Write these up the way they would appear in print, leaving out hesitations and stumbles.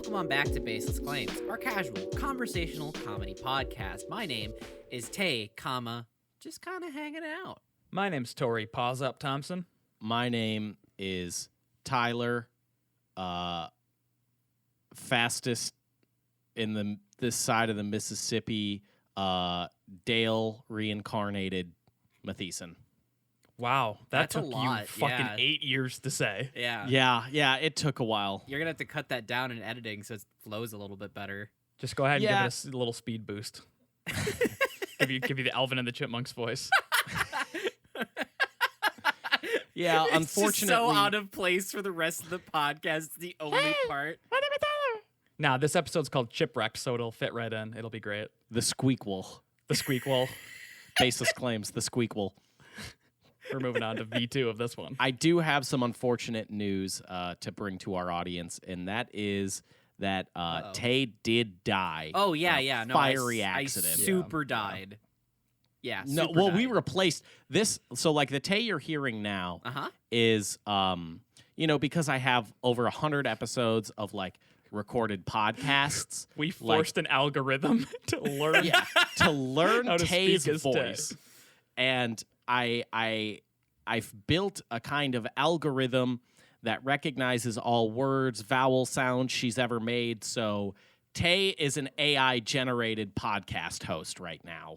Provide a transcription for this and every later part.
welcome on back to Baseless Claims, our casual, conversational comedy podcast. My name is Tay, just kind of hanging out. My name's Tori Paws Up Thompson. My name is Tyler, fastest in this side of the Mississippi, Dale reincarnated Matheson. Wow, that That's a took lot, you fucking yeah. 8 years to say. Yeah. It took a while. You're going to have to cut that down in editing so it flows a little bit better. Just go ahead and give us a little speed boost. give you the Alvin and the Chipmunks voice. Yeah, It's unfortunately. just so out of place for the rest of the podcast. It's the only part. Nah, this episode's called Chipwrecked, so it'll fit right in. It'll be great. The Squeakwool. The Squeakwool. Baseless Claims, the Squeakwool. We're moving on to V2 of this one. I do have some unfortunate news to bring to our audience, and that is that Tay did die. Oh, yeah, in a No, fiery I accident. super died. Yeah, No, super well, died. we replaced this. So, like, the Tay you're hearing now is, because I have over 100 episodes of, like, recorded podcasts. We forced an algorithm to learn to learn how to Tay's speak as voice. Tay. And I've built a kind of algorithm that recognizes all words, vowel sounds she's ever made. So Tay is an AI-generated podcast host right now.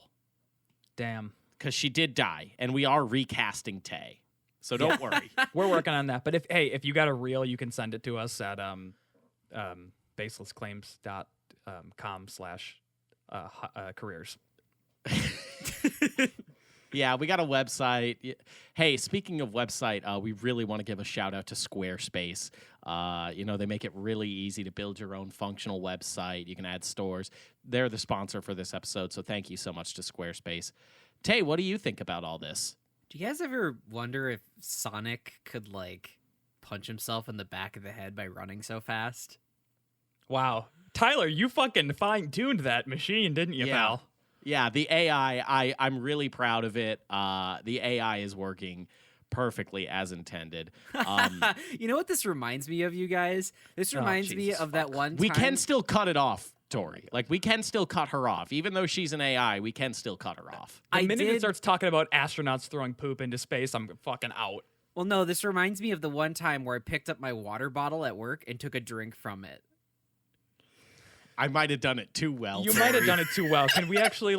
Damn. Because she did die, and we are recasting Tay. So don't worry. We're working on that. But if you got a reel, you can send it to us at baselessclaims.com/careers. Yeah, we got a website. Hey, speaking of website, we really want to give a shout out to Squarespace. They make it really easy to build your own functional website. You can add stores. They're the sponsor for this episode, so thank you so much to Squarespace. Tay, what do you think about all this? Do you guys ever wonder if Sonic could, like, punch himself in the back of the head by running so fast? Wow. Tyler, you fucking fine-tuned that machine, didn't you, pal? Yeah, the AI, I'm really proud of it. The AI is working perfectly as intended. You know what this reminds me of, you guys? This reminds me of that one time. We can still cut it off, Tori. Like, we can still cut her off. Even though she's an AI, we can still cut her off. The minute it starts talking about astronauts throwing poop into space, I'm fucking out. Well, no, this reminds me of the one time where I picked up my water bottle at work and took a drink from it. I might have done it too well. You might have done it too well. Can we actually,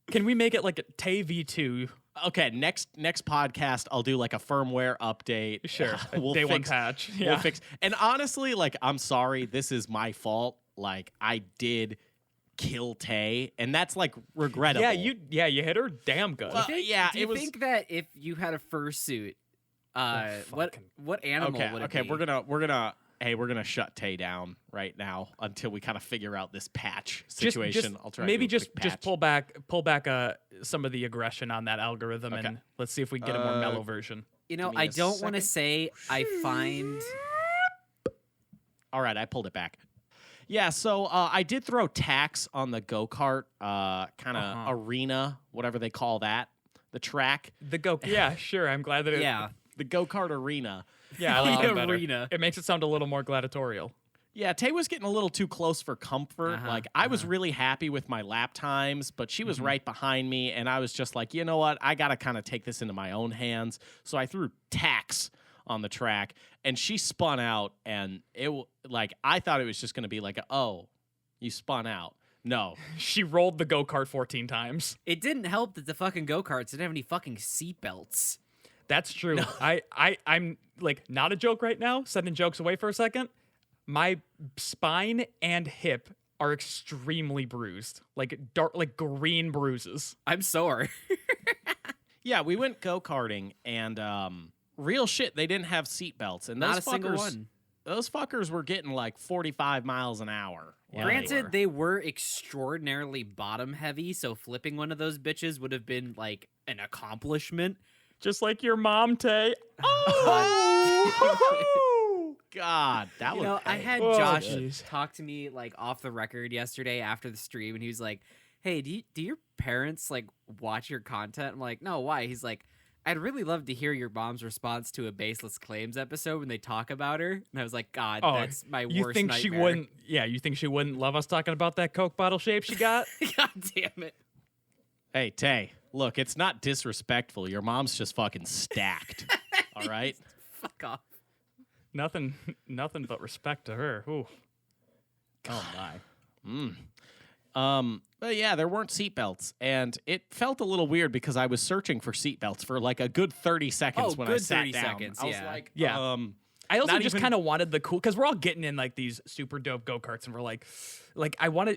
can we make it like a Tay V2? Okay, next podcast, I'll do like a firmware update. Sure, day one patch. Yeah. We'll fix. And honestly, like, I'm sorry, this is my fault. Like, I did kill Tay, and that's like regrettable. Yeah, you hit her damn good. Do you think that if you had a fursuit, what animal would it be? We're gonna shut Tay down right now until we kind of figure out this patch situation. I'll try. Maybe to do a quick just patch. pull back some of the aggression on that algorithm, and let's see if we can get a more mellow version. You know, I don't want to say I find. All right, I pulled it back. Yeah, so I did throw tax on the Go-Kart kind of arena, whatever they call that, the track. Yeah, sure. I'm glad that the Go-Kart arena. Yeah, I like that better. Arena. It makes it sound a little more gladiatorial. Yeah, Tay was getting a little too close for comfort. I was really happy with my lap times, but she was right behind me, and I was just like, you know what? I got to kind of take this into my own hands. So I threw tax on the track, and she spun out, and I thought it was just going to be like, you spun out. No. She rolled the go-kart 14 times. It didn't help that the fucking go-karts didn't have any fucking seatbelts. That's true. No. I'm like, not a joke right now, sending jokes away for a second. My spine and hip are extremely bruised, like dark, like green bruises. I'm sore. Yeah, we went go-karting, and real shit, they didn't have seatbelts, and not a single one. Those fuckers were getting like 45 miles an hour. Yeah, granted, they were extraordinarily bottom heavy, so flipping one of those bitches would have been like an accomplishment. Just like your mom, Tay. Oh, God, that was. I had Josh talk to me like off the record yesterday after the stream, and he was like, "Hey, do your parents like watch your content?" I'm like, "No, why?" He's like, I'd really love to hear your mom's response to a Baseless Claims episode when they talk about her. And I was like, God, that's my worst You think nightmare. she wouldn't? Yeah, you think she wouldn't love us talking about that Coke bottle shape she got? God damn it. Hey, Tay, look, it's not disrespectful. Your mom's just fucking stacked. All right? Fuck off. Nothing but respect to her. Ooh. Oh, my. But yeah, there weren't seatbelts, and it felt a little weird because I was searching for seatbelts for like a good 30 seconds when I good sat 30 down. seconds, I was yeah. like, Yeah. I also not just even- kind of wanted the cool, because we're all getting in like these super dope go-karts, and we're like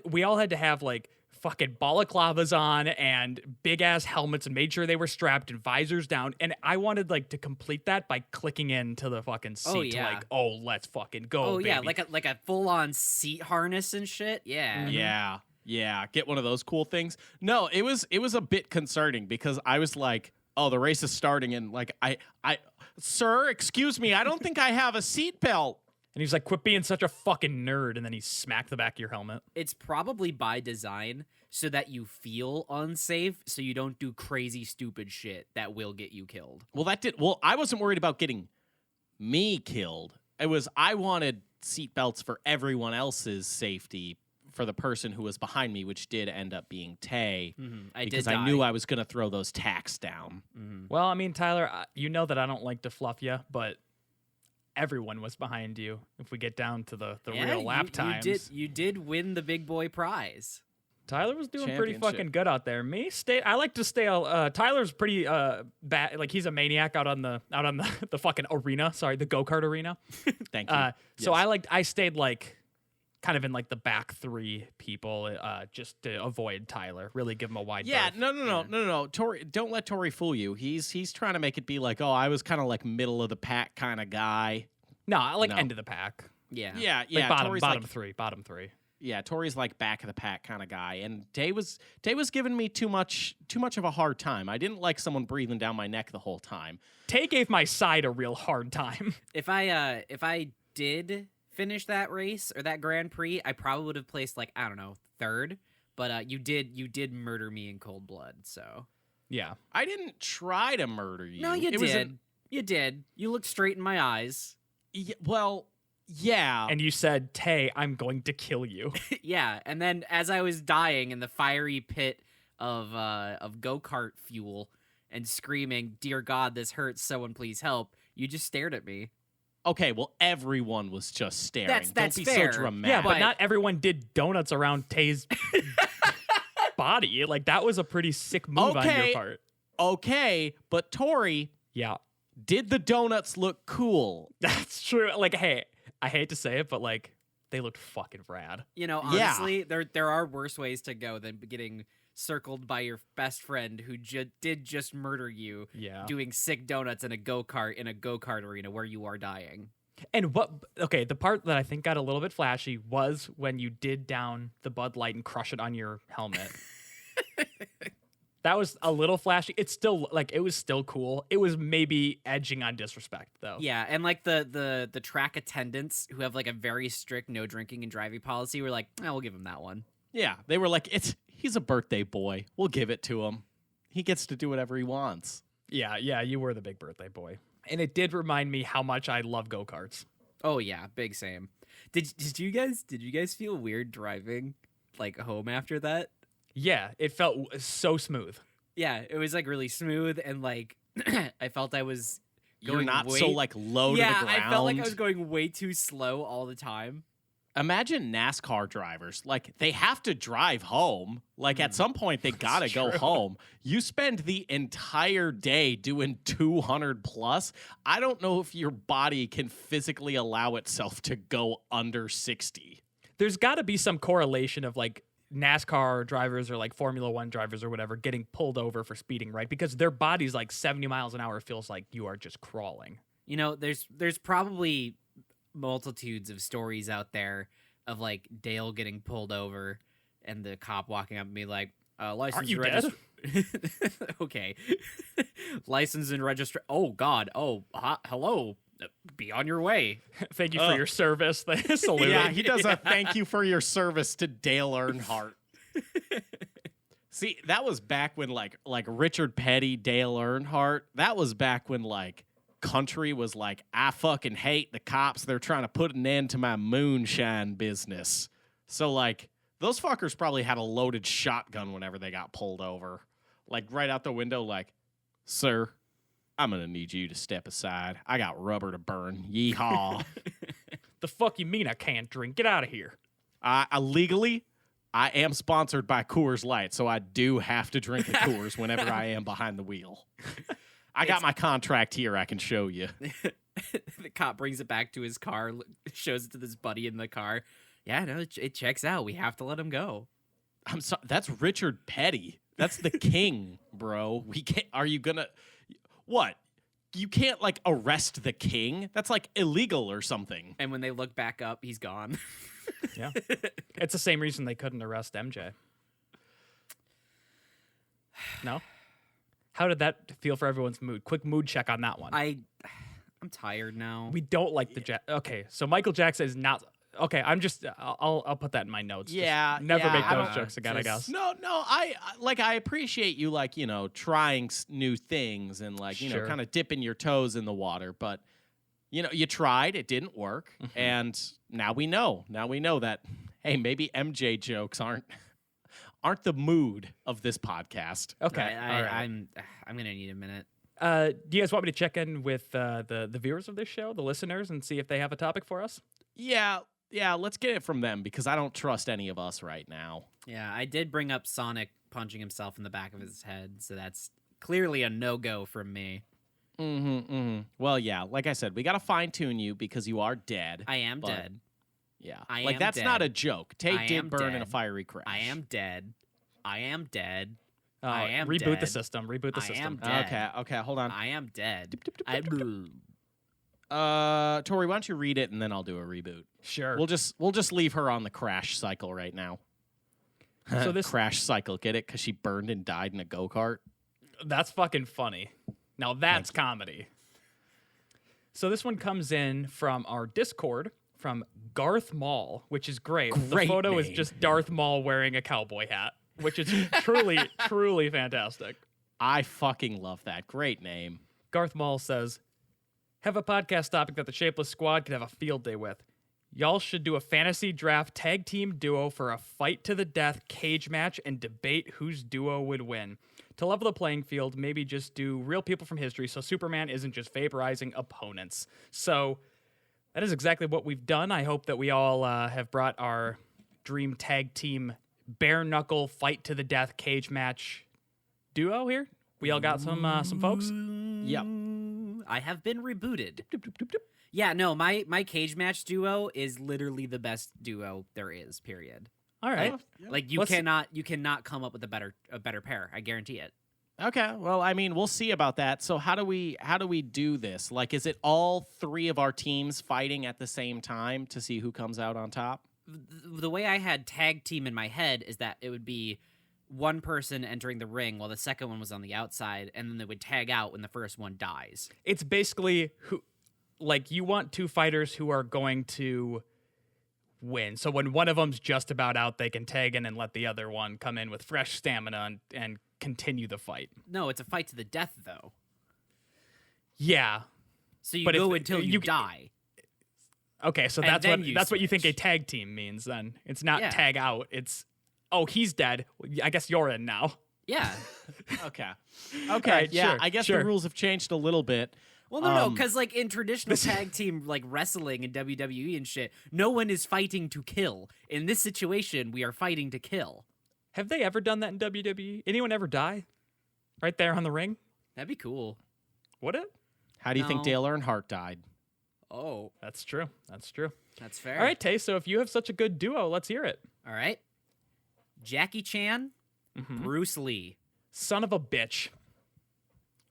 we all had to have like fucking balaclavas on and big ass helmets and made sure they were strapped and visors down. And I wanted like to complete that by clicking into the fucking seat yeah. to like, oh, let's fucking go. Oh, yeah, baby. like a full-on seat harness and shit. Yeah. Yeah, get one of those cool things. No, it was a bit concerning because I was like, oh, the race is starting, and like I sir, excuse me, I don't think I have a seatbelt. And he's like, quit being such a fucking nerd. And then he smacked the back of your helmet. It's probably by design so that you feel unsafe, so you don't do crazy, stupid shit that will get you killed. Well, I wasn't worried about getting me killed. I wanted seatbelts for everyone else's safety for the person who was behind me, which did end up being Tay, because I knew I was going to throw those tacks down. Well, I mean, Tyler, you know that I don't like to fluff you, but everyone was behind you if we get down to the real lap times. You did win the big boy prize. Tyler was doing pretty Championship. fucking good out there. I like to stay. Tyler's pretty bad. Like he's a maniac out on the the fucking arena. Sorry, the go-kart arena. Thank you. So I stayed like kind of in like the back three people, just to avoid Tyler. Really give him a wide berth. No. Tori, don't let Tori fool you. He's trying to make it be like, oh, I was kind of like middle of the pack kind of guy. No, I like end of the pack. Yeah. Yeah. Like bottom Tori's bottom three. Yeah, Tori's like back of the pack kind of guy, and Tay was giving me too much of a hard time. I didn't like someone breathing down my neck the whole time. Tay gave my side a real hard time. If I did finish that race or that Grand Prix, I probably would have placed like, I don't know, third. But you did murder me in cold blood, so. Yeah. I didn't try to murder you. No, you did. You did. You looked straight in my eyes. Yeah. And you said, Tay, I'm going to kill you. Yeah, and then as I was dying in the fiery pit of go-kart fuel and screaming, "Dear God, this hurts, someone please help," you just stared at me. Okay, well, everyone was just staring. That's Don't be fair. so dramatic. Yeah, but not everyone did donuts around Tay's body. Like, that was a pretty sick move on your part. Okay, but Tori, Yeah, did the donuts look cool? that's true. Like, hey, I hate to say it, but like, they looked fucking rad. You know, Yeah. honestly, there are worse ways to go than getting circled by your best friend who did just murder you. Yeah. Doing sick donuts in a go-kart arena where you are dying. And the part that I think got a little bit flashy was when you did down the Bud Light and crush it on your helmet. That was a little flashy. It's still like, it was still cool. It was maybe edging on disrespect though. Yeah, and like the track attendants who have like a very strict no drinking and driving policy were like, we'll give him that one. Yeah, they were like, he's a birthday boy. We'll give it to him. He gets to do whatever he wants. Yeah, you were the big birthday boy. And it did remind me how much I love go-karts. Oh yeah, big same. Did you guys feel weird driving like home after that? Yeah, it felt so smooth. Yeah, it was like really smooth and like I felt I was going You're not way, so like low to the ground. I felt like I was going way too slow all the time. Imagine NASCAR drivers. Like, they have to drive home. Like, at some point, they gotta go true. home. You spend the entire day doing 200 plus. I don't know if your body can physically allow itself to go under 60. There's got to be some correlation of like NASCAR drivers or like Formula One drivers or whatever getting pulled over for speeding, right? Because their body's like 70 miles an hour feels like you are just crawling. You know, there's probably multitudes of stories out there of like Dale getting pulled over and the cop walking up and be like, license Aren't you and okay. License and register. Oh God. Oh, hello. Be on your way. Thank you for your service. Salute. Yeah, he does a thank you for your service to Dale Earnhardt. See, that was back when like Richard Petty, Dale Earnhardt. That was back when like country was like, I fucking hate the cops. They're trying to put an end to my moonshine business. So like those fuckers probably had a loaded shotgun whenever they got pulled over. Like right out the window, like, sir, I'm gonna need you to step aside. I got rubber to burn. Yeehaw. The fuck you mean I can't drink? Get out of here. Legally, I am sponsored by Coors Light, so I do have to drink a Coors whenever I am behind the wheel. I got my contract here. I can show you. The cop brings it back to his car, shows it to this buddy in the car. Yeah, no, it checks out. We have to let him go. I'm sorry. That's Richard Petty. That's the king, bro. We can't. Are you gonna? What? You can't like arrest the king. That's like illegal or something. And when they look back up, he's gone. Yeah, it's the same reason they couldn't arrest MJ. No. How did that feel for everyone's mood? Quick mood check on that one. I'm tired now. We don't like the Okay, so Michael Jackson is not. Okay, I'll put that in my notes. Yeah, just never make those I jokes again. I guess. No. I appreciate you like trying new things and like Sure. kind of dipping your toes in the water, but you tried, it didn't work, and now we know. Now we know that hey, maybe MJ jokes aren't the mood of this podcast. Okay, all right. I'm gonna need a minute. Do you guys want me to check in with the viewers of this show, the listeners, and see if they have a topic for us? Yeah, let's get it from them because I don't trust any of us right now. Yeah, I did bring up Sonic punching himself in the back of his head, so that's clearly a no-go from me. Well, yeah, like I said, we got to fine-tune you because you are dead. I am dead. Yeah. I that's am not dead. a joke. Tate I did am burn in a dead. fiery crash. I am dead. I am dead. Oh, I am reboot dead. the system. Reboot the I system. am dead. Okay, hold on. I am dead. Tori, why don't you read it and then I'll do a reboot. Sure. We'll just leave her on the crash cycle right now. So this crash cycle, get it? Because she burned and died in a go-kart. That's fucking funny. Now that's comedy. So this one comes in from our Discord from Garth Maul, which is great. The photo is just Darth Maul wearing a cowboy hat, which is truly, truly fantastic. I fucking love that. Great name. Garth Maul says, have a podcast topic that the Shapeless squad could have a field day with. Y'all should do a fantasy draft tag team duo for a fight to the death cage match and debate whose duo would win. To level the playing field, maybe just do real people from history so Superman isn't just vaporizing opponents. So that is exactly what we've done. I hope that we all have brought our dream tag team bare knuckle fight to the death cage match duo here. We all got some folks. Yep. I have been rebooted. Yeah, no, my cage match duo is literally the best duo there is, period. All right. Like you cannot come up with a better pair. I guarantee it. Okay. Well, I mean, we'll see about that. So how do we do this? Like, is it all three of our teams fighting at the same time to see who comes out on top? The way I had tag team in my head is that it would be one person entering the ring while the second one was on the outside, and then they would tag out when the first one dies. It's basically you want two fighters who are going to win. So when one of them's just about out, they can tag in and let the other one come in with fresh stamina and continue the fight. No, it's a fight to the death, though. Yeah. So you go until you die. Okay, so that's what you think a tag team means then. It's not tag out. It's, oh, he's dead. I guess you're in now. Yeah. Okay. Right, yeah, sure, I guess sure. the rules have changed a little bit. Well, no, because like in traditional tag team like wrestling and WWE and shit, no one is fighting to kill. In this situation, we are fighting to kill. Have they ever done that in WWE? Anyone ever die? Right there on the ring? That'd be cool. Would it? How do you think Dale Earnhardt died? Oh, That's true. That's fair. All All right, Tay, so if you have such a good duo, let's hear it. All right. Jackie Chan, Bruce Lee. Son of a bitch.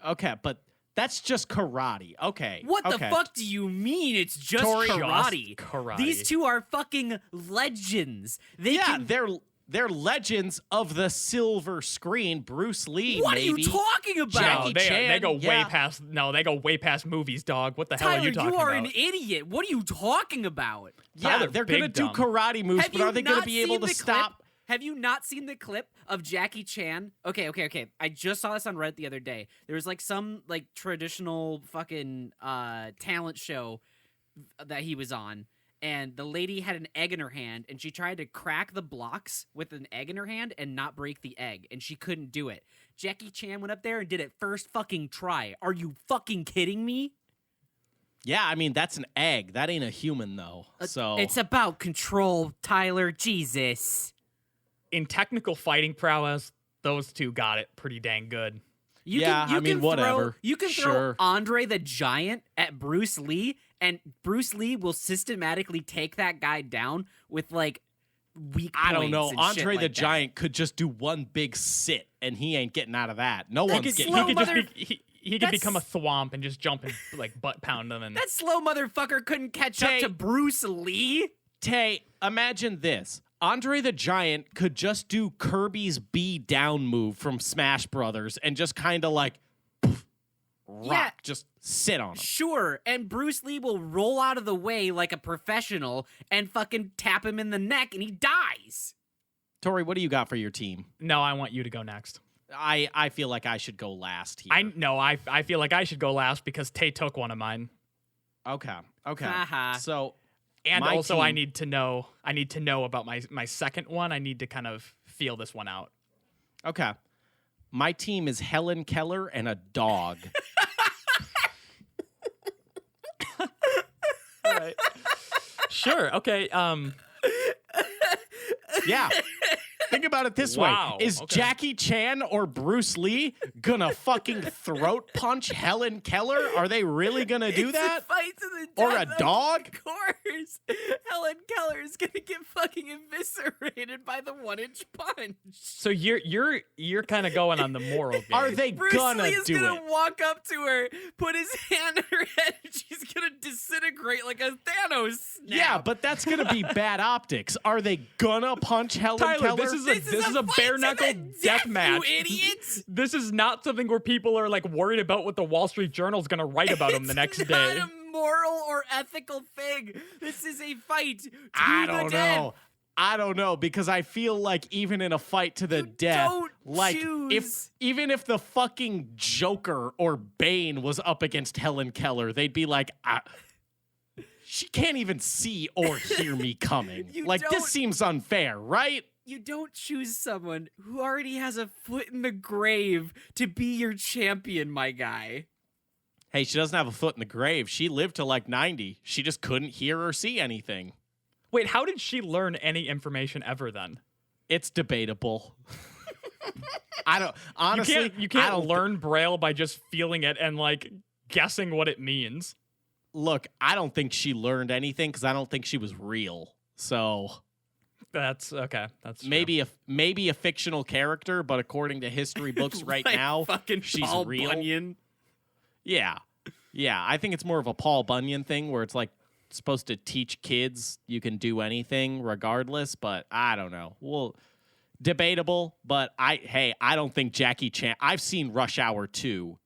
Okay, but that's just karate. Okay. What the okay. fuck do you mean it's just Tori, karate? just karate. These two are fucking legends. They're legends of the silver screen. Bruce Lee, What maybe. are you talking about? Jackie They Chan, go yeah. way past. No, they go way past movies, dog. What the hell are Tyler, you talking you are about? an idiot. What are you talking about? Yeah, Tyler, they're going to big do dumb. karate moves, Have but you are they going to not be able seen to the stop? clip? Have you not seen the clip of Jackie Chan? Okay. I just saw this on Reddit the other day. There was like some like traditional fucking talent show that he was on, and the lady had an egg in her hand, and she tried to crack the blocks with an egg in her hand and not break the egg, and she couldn't do it. Jackie Chan went up there and did it first fucking try. Are you fucking kidding me? Yeah, I mean, that's an egg. That ain't a human, though. So It's about control, Tyler. Jesus. In technical fighting prowess, those two got it pretty dang good. Whatever. You can throw Andre the Giant at Bruce Lee, and Bruce Lee will systematically take that guy down with like weak points. I don't know. And Andre shit the like Giant could just do one big sit, and he ain't getting out of that. No one's getting. He could become a thwomp and just jump and like butt pound them. And that slow motherfucker couldn't catch up to Bruce Lee. Tay, imagine this. Andre the Giant could just do Kirby's B down move from Smash Brothers and just kind of like just sit on him. Sure, and Bruce Lee will roll out of the way like a professional and fucking tap him in the neck and he dies. Tori, what do you got for your team? No, I want you to go next. I feel like I should go last here. I feel like I should go last because Tay took one of mine. Okay. So, and also team, I need to know about my second one. I need to kind of feel this one out. Okay. My team is Helen Keller and a dog. All right. Sure. Okay. Yeah. Think about it this way. Is Jackie Chan or Bruce Lee gonna fucking throat punch Helen Keller? Are they really gonna do that? A fight to the death, or a dog? Of course. Helen Keller is gonna get fucking eviscerated by the 1-inch punch. So you're kind of going on the moral game. Are they Bruce gonna Lee is do gonna it? walk up to her, put his hand in her head, and she's gonna disintegrate like a Thanos snap. Yeah, but that's gonna be bad optics. Are they gonna punch Helen Tyler, Keller? This is a bare knuckle death match. You idiots! This is not something where people are like worried about what the Wall Street Journal is going to write about him the next day. It's not a moral or ethical thing. This is a fight to the death. I don't know because I feel like even in a fight to the death, like even if the fucking Joker or Bane was up against Helen Keller, they'd be like, she can't even see or hear me coming. This seems unfair, right? You don't choose someone who already has a foot in the grave to be your champion, my guy. Hey, she doesn't have a foot in the grave. She lived to like 90. She just couldn't hear or see anything. Wait, how did she learn any information ever then? It's debatable. I don't honestly. You can't learn Braille by just feeling it and like guessing what it means. Look, I don't think she learned anything because I don't think she was real. So that's okay. That's maybe a fictional character, but according to history books right now, she's Paul real. Bunyan. Yeah. I think it's more of a Paul Bunyan thing where it's like supposed to teach kids you can do anything regardless. But I don't know. Well, debatable. But I don't think Jackie Chan. I've seen Rush Hour 2.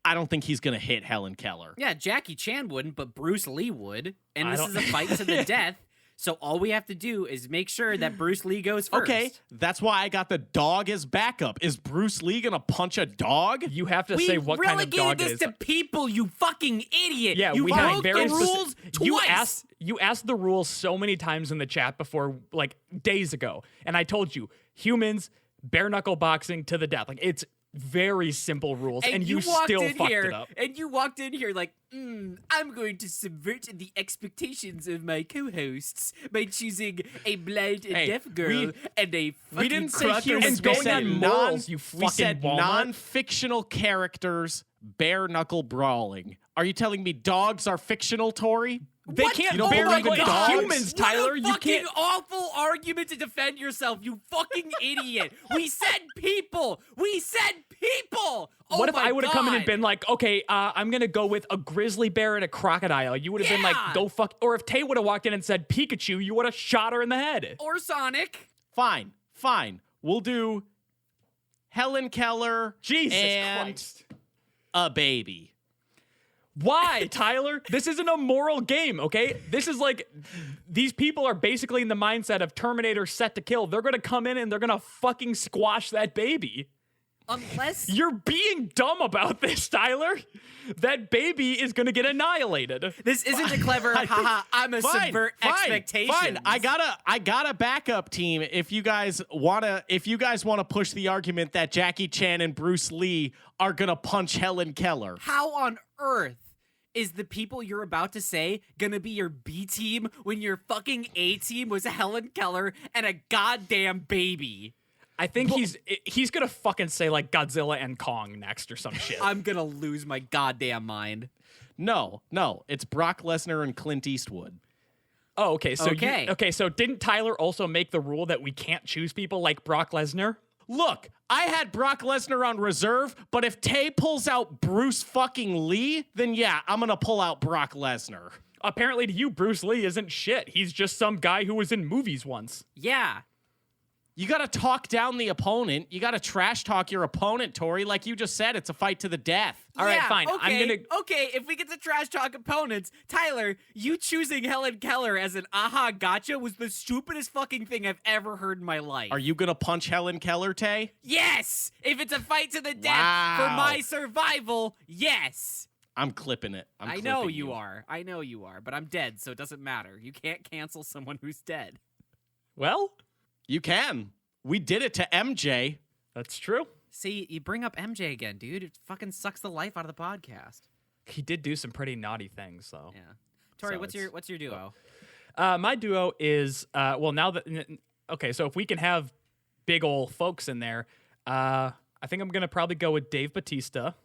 I don't think he's gonna hit Helen Keller. Yeah, Jackie Chan wouldn't, but Bruce Lee would. And this is a fight to the death. So all we have to do is make sure that Bruce Lee goes first. Okay, that's why I got the dog as backup. Is Bruce Lee gonna punch a dog? You have to say what kind of dog it is. We relegated this to people, you fucking idiot. Yeah, you we broke had very the rules twice. You asked the rules so many times in the chat before, like days ago, and I told you humans bare knuckle boxing to the death. Like it's very simple rules, and you still fucked it up. And you walked in here like, I'm going to subvert the expectations of my co-hosts by choosing a blind and deaf girl and a fucking we didn't say humans going on morals, you fucking we said Walmart. non-fictional characters bare knuckle brawling. Are you telling me dogs are fictional, Tori? They can't bare knuckle humans, Tyler. You can't. Awful argument to defend yourself, you fucking idiot. We said people. Oh what if I would have come in and been like, okay, I'm gonna go with a grizzly bear and a crocodile? You would have been like, go fuck. Or if Tay would have walked in and said Pikachu, you would have shot her in the head. Or Sonic. Fine. We'll do Helen Keller Jesus and Christ. a baby. Why, Tyler? This isn't a moral game, okay? This is like, these people are basically in the mindset of Terminator set to kill. They're gonna come in and they're gonna fucking squash that baby. Unless You're being dumb about this, Tyler. That baby is gonna get annihilated. this isn't a clever, haha, I'm a subvert expectations. Fine. I got a backup team if you guys wanna push the argument that Jackie Chan and Bruce Lee are gonna punch Helen Keller. How on earth is the people you're about to say gonna be your B team when your fucking A team was Helen Keller and a goddamn baby? I think he's gonna fucking say like Godzilla and Kong next or some shit. I'm gonna lose my goddamn mind. No, it's Brock Lesnar and Clint Eastwood. Oh, okay. So Okay. So didn't Tyler also make the rule that we can't choose people like Brock Lesnar? Look, I had Brock Lesnar on reserve, but if Tay pulls out Bruce fucking Lee, then yeah, I'm gonna pull out Brock Lesnar. Apparently to you, Bruce Lee isn't shit. He's just some guy who was in movies once. Yeah. You gotta talk down the opponent. You gotta trash talk your opponent, Tori. Like you just said, it's a fight to the death. All right, Yeah, fine. Okay, okay, if we get to trash talk opponents, Tyler, you choosing Helen Keller as an aha gotcha was the stupidest fucking thing I've ever heard in my life. Are you gonna punch Helen Keller, Tay? Yes! If it's a fight to the death for Wow. my survival, yes! I'm clipping it. I know you are. I know you are, but I'm dead, so it doesn't matter. You can't cancel someone who's dead. Well, You can. We did it to MJ. that's true. See, you bring up MJ again, dude. It fucking sucks the life out of the podcast. He did do some pretty naughty things, though. Yeah. Tori, So what's your duo? My duo is well now that okay, so if we can have big old folks in there, I think I'm gonna probably go with Dave Bautista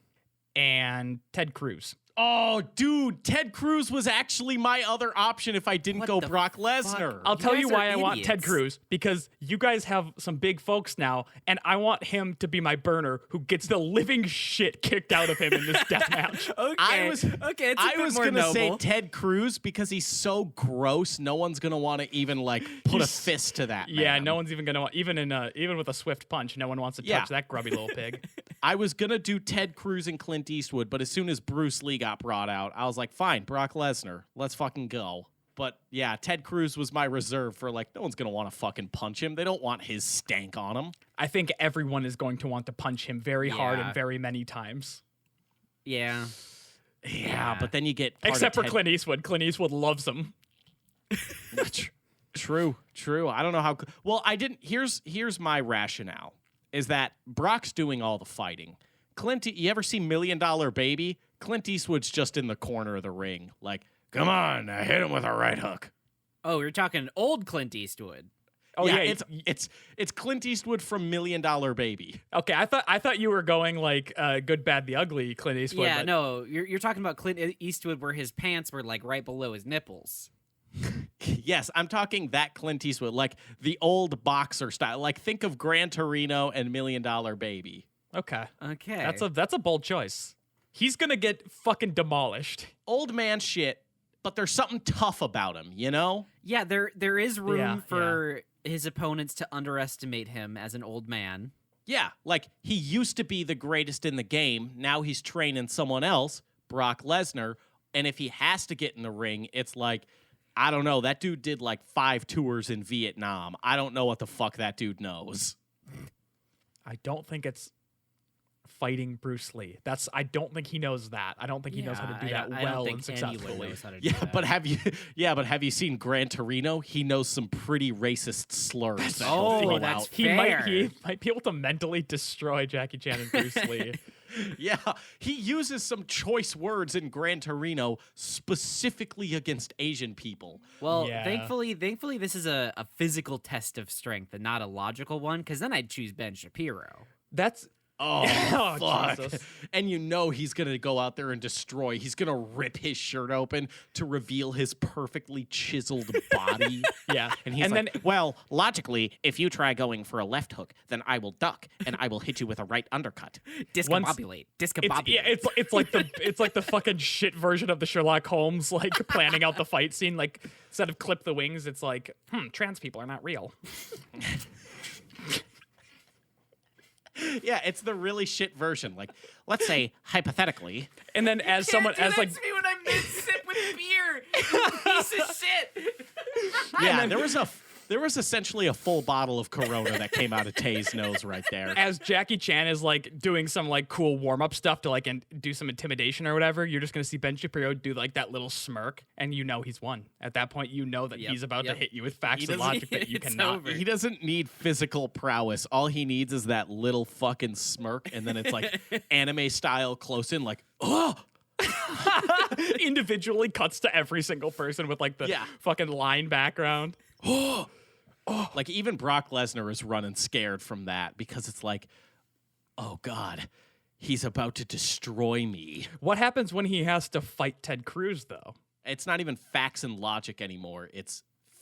and Ted Cruz. Oh, dude, Ted Cruz was actually my other option if I didn't What go the Brock fuck? Lesnar. I'll tell you guys are why I want Ted idiots. Cruz, because you guys have some big folks now, and I want him to be my burner who gets the living shit kicked out of him in this death match. Okay. I was okay. It's a I bit was more gonna say noble. Ted Cruz because he's so gross. No one's gonna want to even like put a He's- fist to that. Yeah, man. no one's even gonna even with a swift punch, no one wants to touch Yeah. that grubby little pig. I was gonna do Ted Cruz and Clint Eastwood, but as soon as Bruce Lee got brought out, I was like, fine, Brock Lesnar, let's fucking go. But yeah, Ted Cruz was my reserve for like, no one's gonna want to fucking punch him. They don't want his stank on him. I think everyone is going to want to punch him very hard Yeah. and very many times. Yeah. Yeah, but then you get part Except of for Ted- Clint Eastwood. Clint Eastwood loves him. True. I don't know how. Well, I didn't. Here's my rationale: is that Brock's doing all the fighting. Clint, you ever see $1 Million Baby? Clint Eastwood's just in the corner of the ring, like, come on, I hit him with a right hook. Oh, you're talking old Clint Eastwood. Oh yeah, it's Clint Eastwood from $1 Million Baby. okay. I thought you were going like Good, Bad, the Ugly Clint Eastwood. Yeah, but no, you're talking about Clint Eastwood where his pants were like right below his nipples. Yes, I'm talking that Clint Eastwood, like the old boxer style. Like think of Gran Torino and $1 Million Baby. Okay. Okay. That's a bold choice. He's gonna get fucking demolished. Old man shit, but there's something tough about him, you know? Yeah, there is room Yeah, for his opponents to underestimate him as an old man. Yeah, like he used to be the greatest in the game. Now he's training someone else, Brock Lesnar. And if he has to get in the ring, it's like, I don't know. That dude did like 5 tours in Vietnam. I don't know what the fuck that dude knows. I don't think it's fighting Bruce Lee. I don't think he knows that. I don't think he knows how to do that I well don't and think anyone successfully. knows how to do Yeah, that. but have you seen Gran Torino? He knows some pretty racist slurs. that he'll Oh, throw that's out. He fair. might be able to mentally destroy Jackie Chan and Bruce Lee. Yeah, he uses some choice words in Gran Torino specifically against Asian people. Well, Yeah. thankfully, this is a physical test of strength and not a logical one, because then I'd choose Ben Shapiro. That's Oh, Oh, fuck. Jesus. And you know he's going to go out there and destroy. He's going to rip his shirt open to reveal his perfectly chiseled body. yeah. And he's like, well, logically, if you try going for a left hook, then I will duck and I will hit you with a right undercut. Discombobulate. Discombobulate. It's like the fucking shit version of the Sherlock Holmes like planning out the fight scene. Like instead of clip the wings, it's like, trans people are not real. Yeah, it's the really shit version. Like, let's say hypothetically, And then as someone as like to me when I'm mid-sip with beer, you piece of shit. yeah, there was essentially a full bottle of Corona that came out of Tay's nose right there. as Jackie Chan is like doing some like cool warm-up stuff to like do some intimidation or whatever, you're just gonna see Ben Shapiro do like that little smirk, and you know he's won. At that point, you know that he's about to hit you with facts and logic that you It's cannot. over. He doesn't need physical prowess. All he needs is that little fucking smirk, and then it's like anime style close in, like, oh. Individually cuts to every single person with like the fucking line background. Like even Brock Lesnar is running scared from that because it's like, oh God, he's about to destroy me. What happens when he has to fight Ted Cruz though? It's not even facts and logic anymore.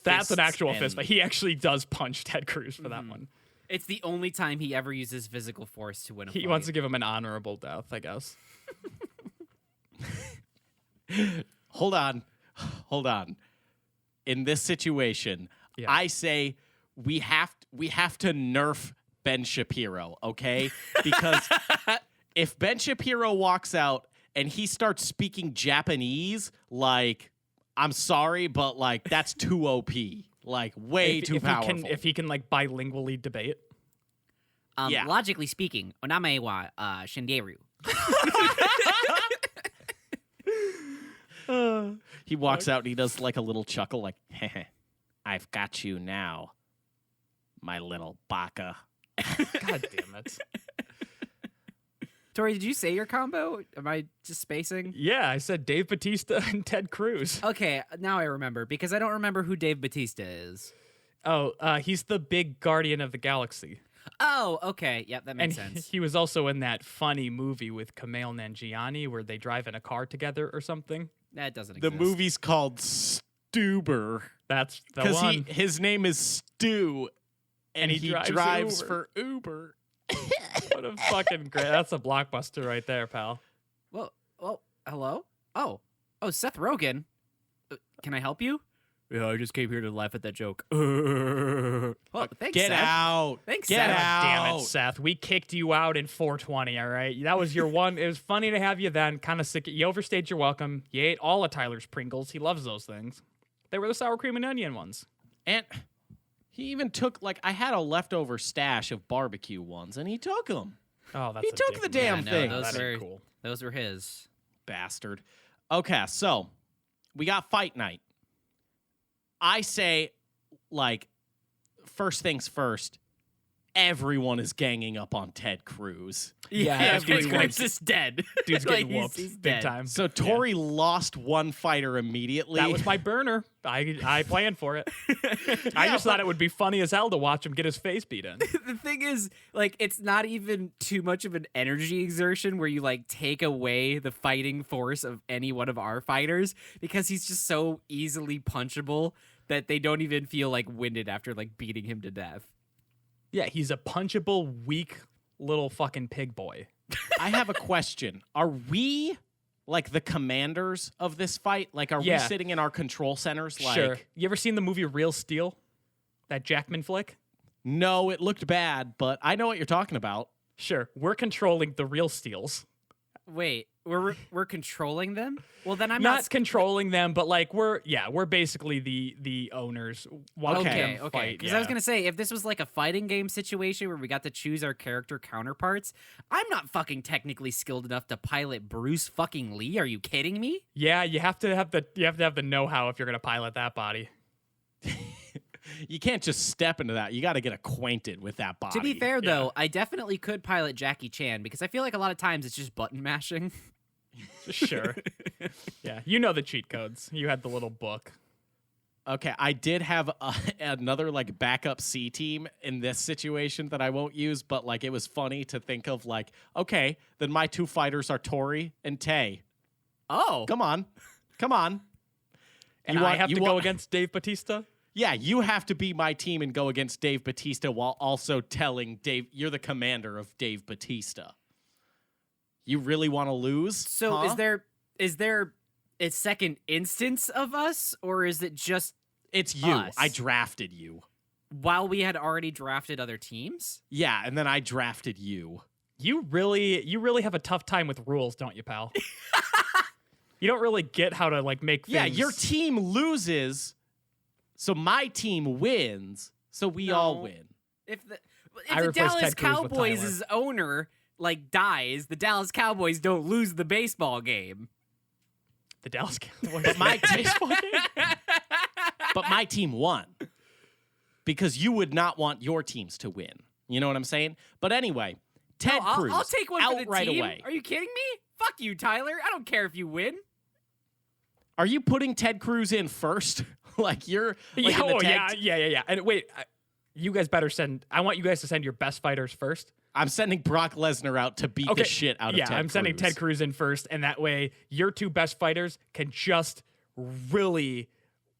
That's an actual and- fist fight. He actually does punch Ted Cruz for that one. It's the only time he ever uses physical force to win a fight. He wants to give him an honorable death, I guess. Hold on. In this situation, I say we have to nerf Ben Shapiro, okay? Because if Ben Shapiro walks out and he starts speaking Japanese, like, I'm sorry, but like that's too OP. Like way too powerful. If he can like bilingually debate. Logically speaking, oname wa shinderu. He walks out and he does like a little chuckle, like, I've got you now, my little baka. God damn it. Tori, did you say your combo? Am I just spacing? Yeah, I said Dave Bautista and Ted Cruz. Okay, now I remember, because I don't remember who Dave Bautista is. Oh, he's the big guardian of the galaxy. Oh, okay. Yep, that makes And sense. he was also in that funny movie with Kumail Nanjiani where they drive in a car together or something. That doesn't The exist. movie's called Stuber. That's the Because one. his name is Stu, and he drives Uber. for Uber. What a fucking great. That's a blockbuster right there, pal. Well, hello? Oh, Seth Rogen. Can I help you? Yeah, I just came here to laugh at that joke. Well, thanks, Get Seth. out. Thanks, Get Seth. out. Damn it, Seth. We kicked you out in 420, all right? That was your one. It was funny to have you then. Kind of sick. You overstayed your welcome. You ate all of Tyler's Pringles. He loves those things. They were the sour cream and onion ones. And he even took, like, I had a leftover stash of barbecue ones, and he took them. Oh, that's He a took dick the move. damn no, thing. those That were ain't cool. Those were his. Bastard. Okay, so we got fight night. I say, like, first things first, everyone is ganging up on Ted Cruz. Yeah, Ted dude's Cruz is dead. Dude's getting Like, whooped he's big dead. time. So Tori lost one fighter immediately. That was my burner. I planned for it. I just thought it would be funny as hell to watch him get his face beat in. The thing is, like, it's not even too much of an energy exertion where you, like, take away the fighting force of any one of our fighters because he's just so easily punchable that they don't even feel, like, winded after, like, beating him to death. Yeah, he's a punchable, weak little fucking pig boy. I have a question. Are we like the commanders of this fight? Like, are we Yeah. sitting in our control centers? Like, Sure. You ever seen the movie Real Steel? That Jackman flick? no, it looked bad, but I know what you're talking about. Sure. We're controlling the real steels. Wait, we're controlling them? Well, then I'm Not controlling them, but like we're basically the owners. Watching Okay, them okay. fight, Because I was gonna say, if this was like a fighting game situation where we got to choose our character counterparts, I'm not fucking technically skilled enough to pilot Bruce fucking Lee. Are you kidding me? Yeah, you have to have the know-how if you're gonna pilot that body. You can't just step into that. You got to get acquainted with that body. To be fair, though, I definitely could pilot Jackie Chan because I feel like a lot of times it's just button mashing. Sure. Yeah, you know the cheat codes. You had the little book. Okay, I did have another like backup C team in this situation that I won't use, but like it was funny to think of like, okay, then my two fighters are Tori and Tay. Oh, Come on. And I have to go against Dave Bautista? Yeah, you have to be my team and go against Dave Bautista while also telling Dave you're the commander of Dave Bautista. You really want to lose? so huh? is there a second instance of us, or is it just It's you. us? I drafted you. while we had already drafted other teams. Yeah, and then I drafted you. You really have a tough time with rules, don't you, pal? You don't really get how to like make things. Yeah, your team loses, so my team wins, so we all win. If the replaced Dallas Ted Cruz with Tyler. Cowboys' owner like dies, the Dallas Cowboys don't lose the baseball game. The Dallas Cowboys. But my team won. Because you would not want your teams to win. You know what I'm saying? But anyway, Ted Cruz. I'll take one for the right team. away. Are you kidding me? Fuck you, Tyler. I don't care if you win. Are you putting Ted Cruz in first? Like you're like in the tag yeah. And wait, you guys better send. I want you guys to send your best fighters first. I'm sending Brock Lesnar out to beat the shit out of Ted Cruz. Yeah, I'm sending Ted Cruz in first, and that way your two best fighters can just really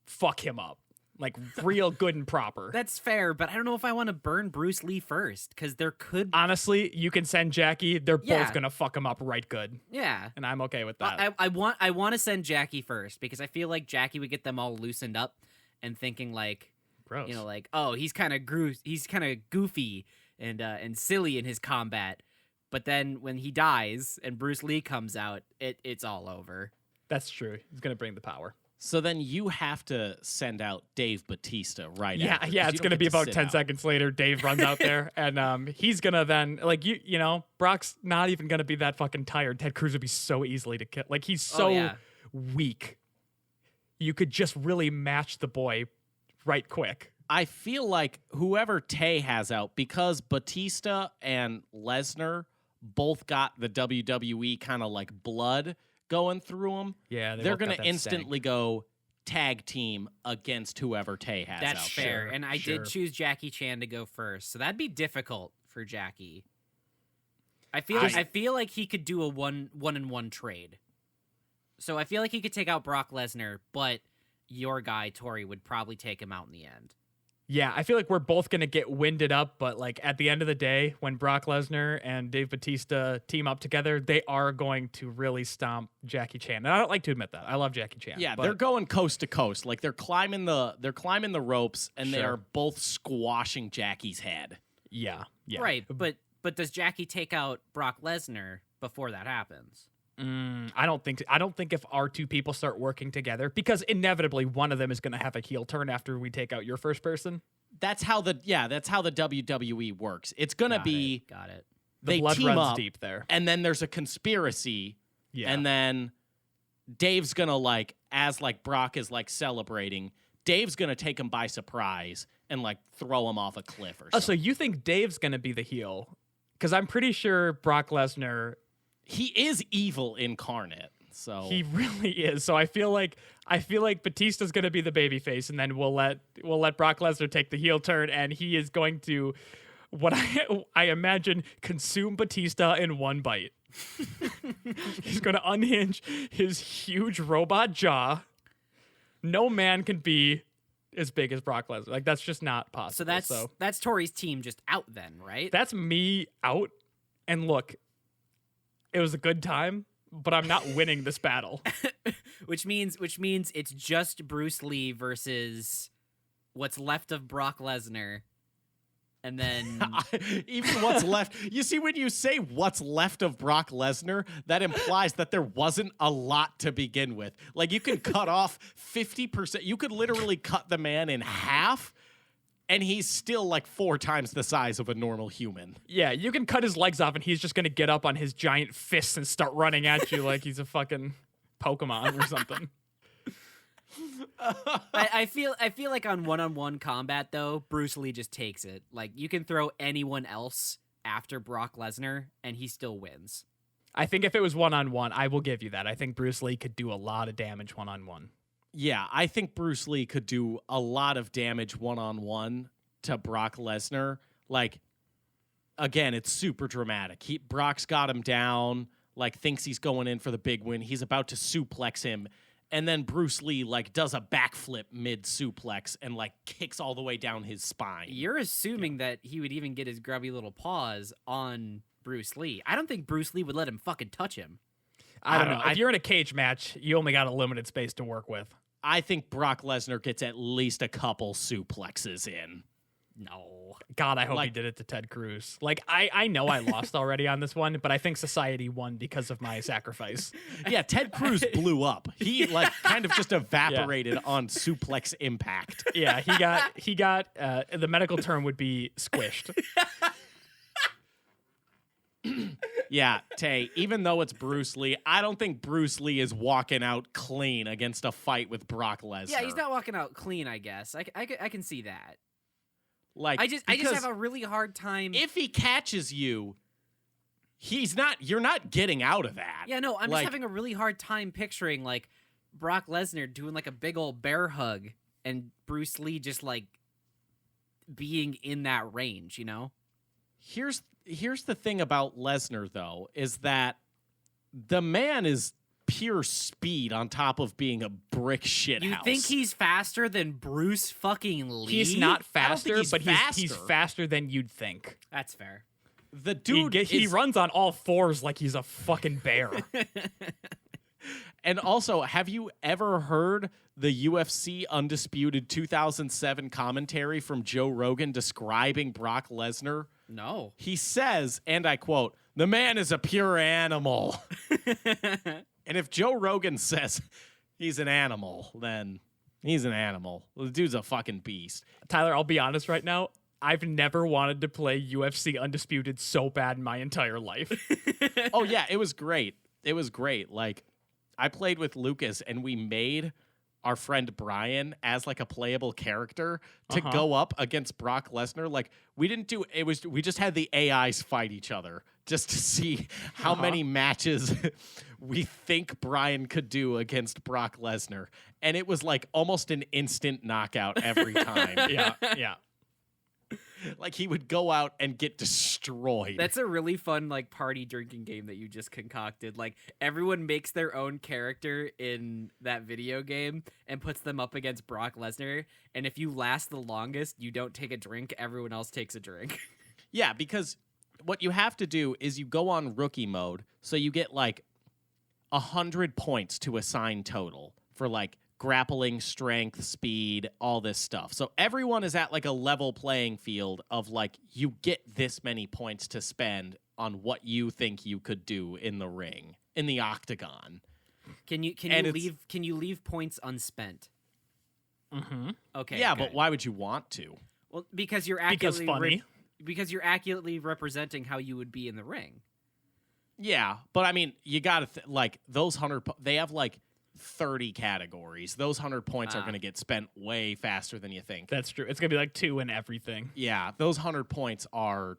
fuck him up. Like real good and proper. That's fair, but I don't know if I want to burn Bruce Lee first, because there could... Honestly, you can send Jackie. They're both going to fuck him up right good. Yeah. And I'm okay with that. I want to send Jackie first, because I feel like Jackie would get them all loosened up and thinking like, gross. You know, like, oh, he's kind of goofy and silly in his combat. But then when he dies and Bruce Lee comes out, it's all over. That's true. He's going to bring the power. So then you have to send out Dave Bautista right after. Yeah, it's going to be about 10 seconds later. Dave runs out there, and he's going to then, like, you know, Brock's not even going to be that fucking tired. Ted Cruz would be so easily to kill. Like, he's so weak. You could just really match the boy right quick. I feel like whoever Tay has out, because Bautista and Lesnar both got the WWE kind of like blood going through them. Yeah, they're going to instantly go tag team against whoever Tay has That's out. fair. And I did choose Jackie Chan to go first, so that'd be difficult for Jackie. I feel like he could do a one-on-one trade. So I feel like he could take out Brock Lesnar, but your guy Tori would probably take him out in the end. Yeah, I feel like we're both going to get winded up, but like at the end of the day, when Brock Lesnar and Dave Bautista team up together, they are going to really stomp Jackie Chan. And I don't like to admit that. I love Jackie Chan. Yeah, they're going coast to coast. Like they're climbing the ropes, and they are both squashing Jackie's head. Yeah. Right, but does Jackie take out Brock Lesnar before that happens? I don't think if our two people start working together, because inevitably one of them is going to have a heel turn after we take out your first person. That's how the WWE works. It's going to be got it. The blood team runs up, deep there, and then there's a conspiracy. Yeah, and then Dave's gonna like, as like Brock is like celebrating, Dave's gonna take him by surprise and like throw him off a cliff or something. So you think Dave's going to be the heel? Because I'm pretty sure Brock Lesnar. He is evil incarnate, so He really is. So I feel like Batista's going to be the babyface, and then we'll let Brock Lesnar take the heel turn, and he is going to, what I imagine, consume Batista in one bite. He's going to unhinge his huge robot jaw. No man can be as big as Brock Lesnar. Like, that's just not possible. So that's Tori's team just out then, right? That's me out. And look, it was a good time, but I'm not winning this battle. which means it's just Bruce Lee versus what's left of Brock Lesnar. And then even what's left. You see, when you say what's left of Brock Lesnar, that implies that there wasn't a lot to begin with. Like, you can cut off 50%. You could literally cut the man in half, and he's still like 4 times the size of a normal human. Yeah, you can cut his legs off, and he's just going to get up on his giant fists and start running at you like he's a fucking Pokemon or something. I feel like on one-on-one combat, though, Bruce Lee just takes it. Like, you can throw anyone else after Brock Lesnar, and he still wins. I think if it was one-on-one, I will give you that. I think Bruce Lee could do a lot of damage one-on-one. Yeah, I think Bruce Lee could do a lot of damage one-on-one to Brock Lesnar. Like, again, it's super dramatic. Brock's got him down, like, thinks he's going in for the big win. He's about to suplex him. And then Bruce Lee, like, does a backflip mid-suplex and, like, kicks all the way down his spine. You're assuming that he would even get his grubby little paws on Bruce Lee. I don't think Bruce Lee would let him fucking touch him. I don't know. If you're in a cage match, you only got a limited space to work with. I think Brock Lesnar gets at least a couple suplexes in. No. God, I hope he did it to Ted Cruz. Like, I know I lost already on this one, but I think society won because of my sacrifice. Yeah, Ted Cruz blew up. He like kind of just evaporated on suplex impact. Yeah, he got the medical term would be squished. Yeah, Tay, even though it's Bruce Lee, I don't think Bruce Lee is walking out clean against a fight with Brock Lesnar. Yeah, he's not walking out clean, I guess. I can see that. Like, I just have a really hard time. If he catches you, you're not getting out of that. Yeah, no, I'm just having a really hard time picturing like Brock Lesnar doing like a big old bear hug and Bruce Lee just like being in that range, you know? Here's the thing about Lesnar, though, is that the man is pure speed on top of being a brick shithouse. You think he's faster than Bruce fucking Lee? He's not faster, he's but faster. he's faster than you'd think. That's fair. The dude he runs on all fours like he's a fucking bear. And also, have you ever heard the UFC Undisputed 2007 commentary from Joe Rogan describing Brock Lesnar? No. He says, and I quote, "The man is a pure animal." And if Joe Rogan says he's an animal, then he's an animal. The dude's a fucking beast. Tyler, I'll be honest right now. I've never wanted to play UFC Undisputed so bad in my entire life. Oh, yeah, it was great. It was great. Like, I played with Lucas, and we made our friend Brian as like a playable character to go up against Brock Lesnar. Like, we just had the AIs fight each other just to see how many matches we think Brian could do against Brock Lesnar. And it was like almost an instant knockout every time. Yeah. Like, he would go out and get destroyed. That's a really fun like party drinking game that you just concocted. Like everyone makes their own character in that video game and puts them up against Brock Lesnar. And if you last the longest, you don't take a drink. Everyone else takes a drink. Yeah, because what you have to do is you go on rookie mode, so you get like 100 points to assign total for like grappling, strength, speed, all this stuff. So everyone is at like a level playing field of like you get this many points to spend on what you think you could do in the ring, in the octagon. Can you leave points unspent? Mm-hmm. Okay. Yeah, good. but why would you want to? Well, because you're Because accurately funny. because you're accurately representing how you would be in the ring. Yeah, but I mean, you got to like those 100 they have like 30 categories. Those 100 points are going to get spent way faster than you think. That's true. It's going to be like 2 in everything. Yeah, those 100 points are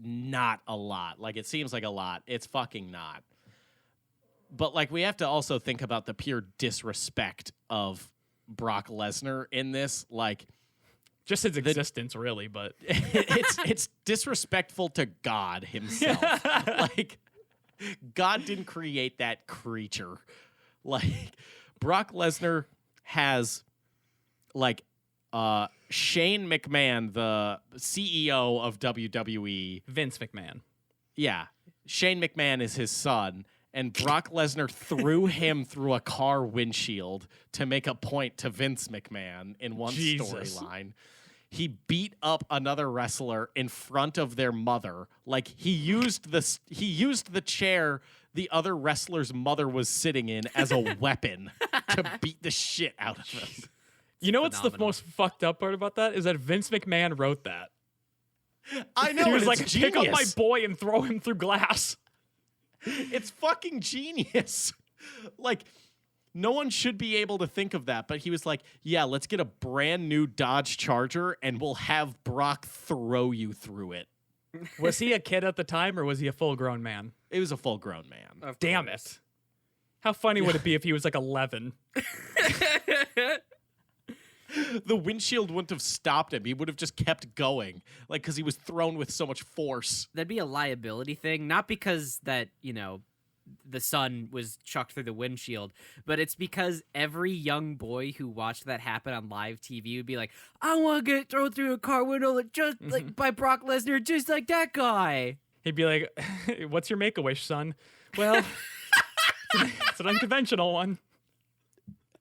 not a lot. Like, it seems like a lot. It's fucking not. But, like, we have to also think about the pure disrespect of Brock Lesnar in this. Like, just his existence, really, but it's disrespectful to God himself. Like, God didn't create that creature. Like, Brock Lesnar has, like, Shane McMahon, the CEO of WWE. Vince McMahon. Yeah. Shane McMahon is his son, and Brock Lesnar threw him through a car windshield to make a point to Vince McMahon in one storyline. He beat up another wrestler in front of their mother. Like, he used the chair the other wrestler's mother was sitting in as a weapon to beat the shit out of him. You know what's the most fucked up part about that is that Vince McMahon wrote that. I know. He was like, genius. pick up my boy and throw him through glass. It's fucking genius. Like, no one should be able to think of that, but he was like, yeah, let's get a brand new Dodge Charger and we'll have Brock throw you through it. Was he a kid at the time or was he a full-grown man? It was a full-grown man. Damn it. How funny would it be if he was like 11? The windshield wouldn't have stopped him. He would have just kept going, like, because he was thrown with so much force. That'd be a liability thing, not because that, you know, the son was chucked through the windshield, but it's because every young boy who watched that happen on live TV would be like, I want to get thrown through a car window just like by Brock Lesnar, just like that guy. He'd be like, what's your make-a-wish, son? Well, it's an unconventional one.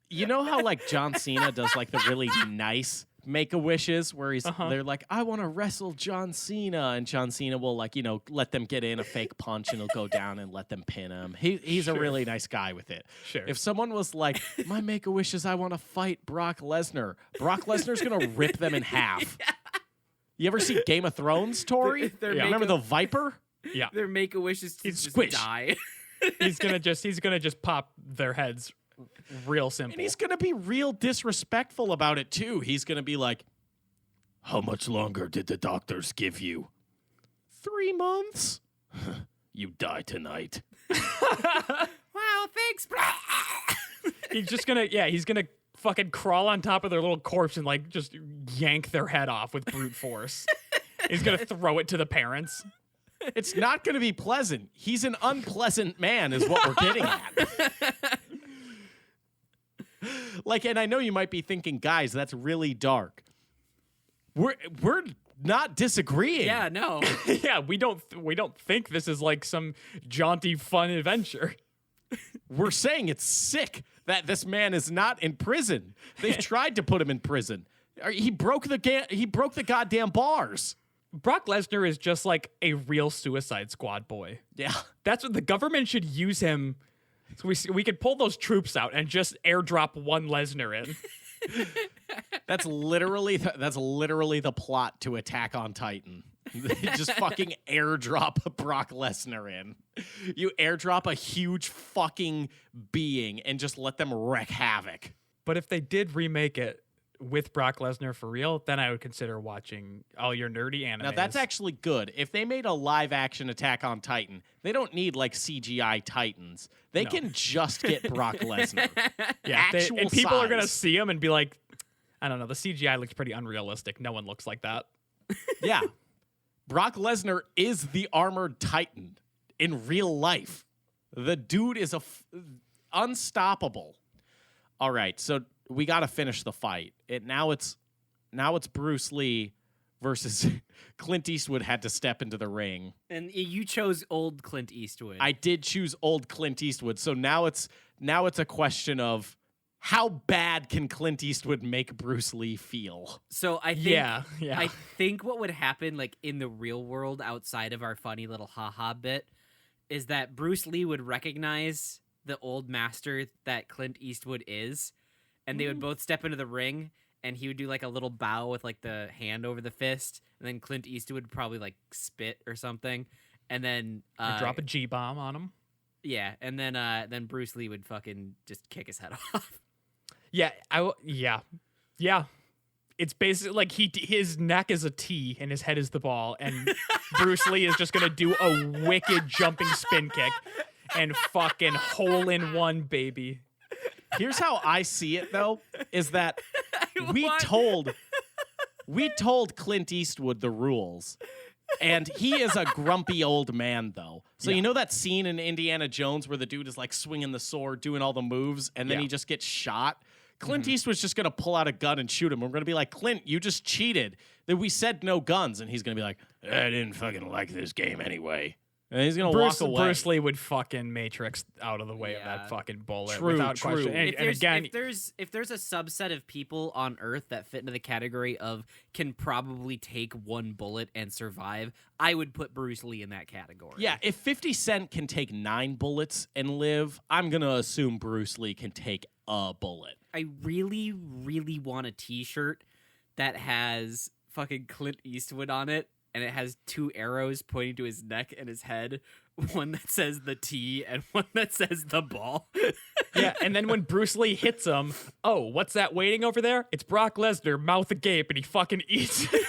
You know how, like, John Cena does, like, the really nice Make-A-Wishes where they're like, I want to wrestle John Cena, and John Cena will let them get in a fake punch and he'll go down and let them pin him. He's a really nice guy with it. Sure. If someone was like, my Make-A-Wish is I want to fight Brock Lesnar Lesnar's gonna rip them in half. You ever see Game of Thrones, Tori? Remember the Viper? Yeah. Their Make-A-Wishes to just squish. die. he's gonna just pop their heads real simple. And he's gonna be real disrespectful about it too. He's gonna be like, how much longer did the doctors give you? 3 months? You die tonight. Wow, thanks. he's gonna fucking crawl on top of their little corpse and like just yank their head off with brute force. He's gonna throw it to the parents. It's not gonna be pleasant. He's an unpleasant man is what we're getting at. And I know you might be thinking, guys, that's really dark. We're not disagreeing. Yeah, no. Yeah, we don't think this is like some jaunty, fun adventure. We're saying it's sick that this man is not in prison. They've tried to put him in prison. He broke the goddamn bars. Brock Lesnar is just like a real Suicide Squad boy. Yeah, that's what the government should use him. So we could pull those troops out and just airdrop one Lesnar in. That's literally the plot to Attack on Titan. Just fucking airdrop Brock Lesnar in. You airdrop a huge fucking being and just let them wreak havoc. But if they did remake it with Brock Lesnar for real, then I would consider watching all your nerdy animes. Now that's actually good. If they made a live action Attack on Titan, they don't need like CGI Titans. They can just get Brock Lesnar. Yeah, and people are gonna see him and be like, I don't know, the CGI looks pretty unrealistic. No one looks like that. Yeah. Brock Lesnar is the armored Titan in real life. The dude is unstoppable. All right, so we got to finish the fight. Now it's Bruce Lee versus Clint Eastwood had to step into the ring. And you chose old Clint Eastwood. I did choose old Clint Eastwood. So now it's a question of how bad can Clint Eastwood make Bruce Lee feel? So I think yeah. I think what would happen like in the real world outside of our funny little haha bit is that Bruce Lee would recognize the old master that Clint Eastwood is, and they would both step into the ring, and he would do like a little bow with like the hand over the fist, and then Clint Eastwood would probably like spit or something, and then drop a G-bomb on him. Yeah, and then Bruce Lee would fucking just kick his head off. Yeah, yeah. It's basically like his neck is a T and his head is the ball, and Bruce Lee is just gonna do a wicked jumping spin kick and fucking hole in one, baby. Here's how I see it, though, is that we told Clint Eastwood the rules, and he is a grumpy old man, though. So you know that scene in Indiana Jones where the dude is like swinging the sword, doing all the moves, and then he just gets shot? Clint Eastwood's just going to pull out a gun and shoot him. We're going to be like, Clint, you just cheated. That we said no guns. And he's going to be like, I didn't fucking like this game anyway. And he's going to walk away. Bruce Lee would fucking Matrix out of the way of that fucking bullet. True. Question. And again, if there's a subset of people on Earth that fit into the category of can probably take one bullet and survive, I would put Bruce Lee in that category. Yeah, if 50 Cent can take 9 bullets and live, I'm going to assume Bruce Lee can take a bullet. I really, really want a t-shirt that has fucking Clint Eastwood on it, and it has 2 arrows pointing to his neck and his head, one that says the T and one that says the ball. Yeah, and then when Bruce Lee hits him, oh, what's that waiting over there? It's Brock Lesnar, mouth agape, and he fucking eats it.